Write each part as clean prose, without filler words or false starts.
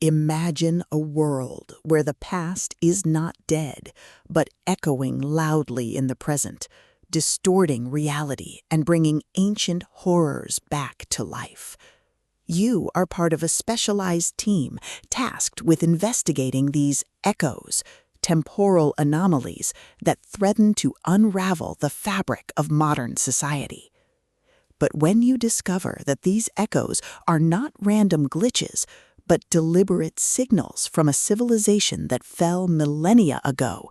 Imagine a world where the past is not dead, but echoing loudly in the present, distorting reality and bringing ancient horrors back to life. You are part of a specialized team tasked with investigating these echoes, temporal anomalies that threaten to unravel the fabric of modern society. But when you discover that these echoes are not random glitches, but deliberate signals from a civilization that fell millennia ago,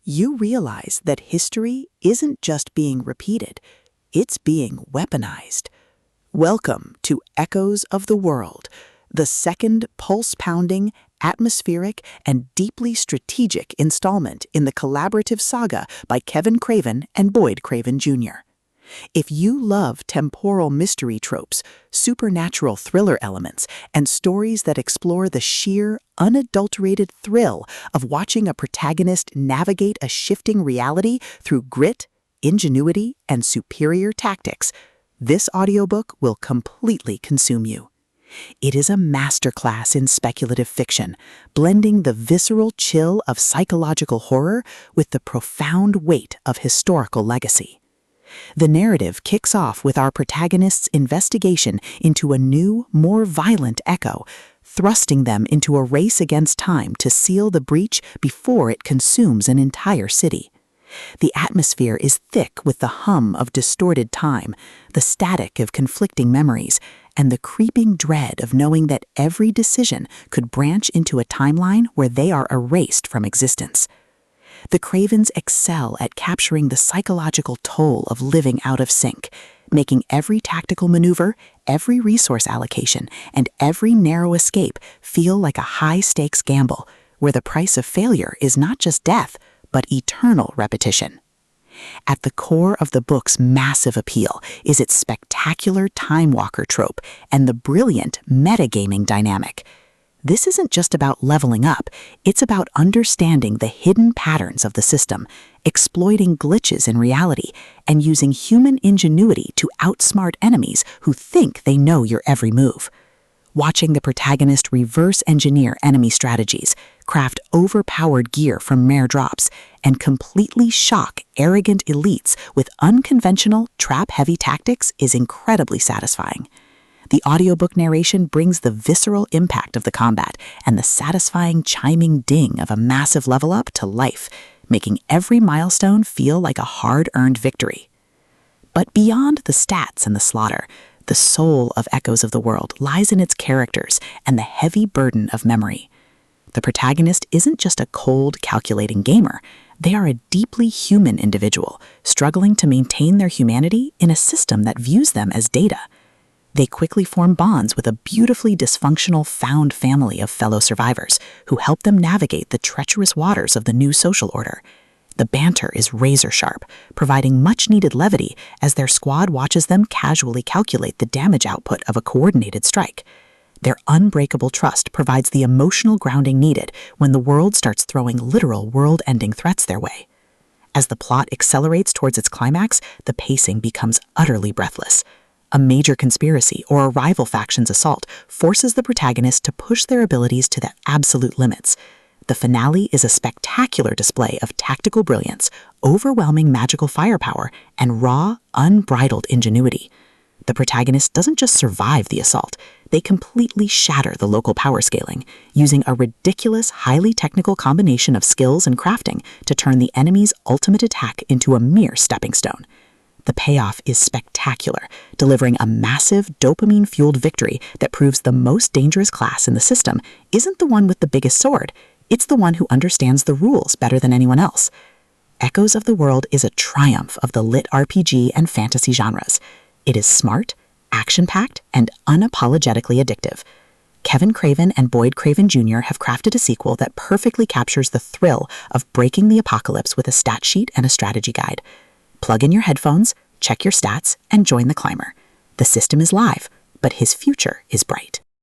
you realize that history isn't just being repeated, it's being weaponized. Welcome to Echoes of the World, the second pulse-pounding, atmospheric, and deeply strategic installment in the collaborative saga by Keven Craven and Boyd Craven Jr. If you love temporal mystery tropes, supernatural thriller elements, and stories that explore the sheer, unadulterated thrill of watching a protagonist navigate a shifting reality through grit, ingenuity, and superior tactics, this audiobook will completely consume you. It is a masterclass in speculative fiction, blending the visceral chill of psychological horror with the profound weight of historical legacy. The narrative kicks off with our protagonist's investigation into a new, more violent echo, thrusting them into a race against time to seal the breach before it consumes an entire city. The atmosphere is thick with the hum of distorted time, the static of conflicting memories, and the creeping dread of knowing that every decision could branch into a timeline where they are erased from existence. The Cravens excel at capturing the psychological toll of living out of sync, making every tactical maneuver, every resource allocation, and every narrow escape feel like a high-stakes gamble, where the price of failure is not just death, but eternal repetition. At the core of the book's massive appeal is its spectacular time walker trope and the brilliant metagaming dynamic. This isn't just about leveling up, it's about understanding the hidden patterns of the system, exploiting glitches in reality, and using human ingenuity to outsmart enemies who think they know your every move. Watching the protagonist reverse engineer enemy strategies, craft overpowered gear from mere drops, and completely shock arrogant elites with unconventional, trap-heavy tactics is incredibly satisfying. The audiobook narration brings the visceral impact of the combat and the satisfying chiming ding of a massive level up to life, making every milestone feel like a hard-earned victory. But beyond the stats and the slaughter, the soul of Echoes of the World lies in its characters and the heavy burden of memory. The protagonist isn't just a cold, calculating gamer. They are a deeply human individual, struggling to maintain their humanity in a system that views them as data. They quickly form bonds with a beautifully dysfunctional found family of fellow survivors who help them navigate the treacherous waters of the new social order. The banter is razor-sharp, providing much-needed levity as their squad watches them casually calculate the damage output of a coordinated strike. Their unbreakable trust provides the emotional grounding needed when the world starts throwing literal world-ending threats their way. As the plot accelerates towards its climax, the pacing becomes utterly breathless. A major conspiracy or a rival faction's assault forces the protagonist to push their abilities to their absolute limits. The finale is a spectacular display of tactical brilliance, overwhelming magical firepower, and raw, unbridled ingenuity. The protagonist doesn't just survive the assault, they completely shatter the local power scaling, using a ridiculous, highly technical combination of skills and crafting to turn the enemy's ultimate attack into a mere stepping stone. The payoff is spectacular, delivering a massive dopamine-fueled victory that proves the most dangerous class in the system isn't the one with the biggest sword, it's the one who understands the rules better than anyone else. Echoes of the World is a triumph of the LitRPG and fantasy genres. It is smart, action-packed, and unapologetically addictive. Keven Craven and Boyd Craven Jr. have crafted a sequel that perfectly captures the thrill of breaking the apocalypse with a stat sheet and a strategy guide. Plug in your headphones, check your stats, and join the climber. The system is live, but his future is bright.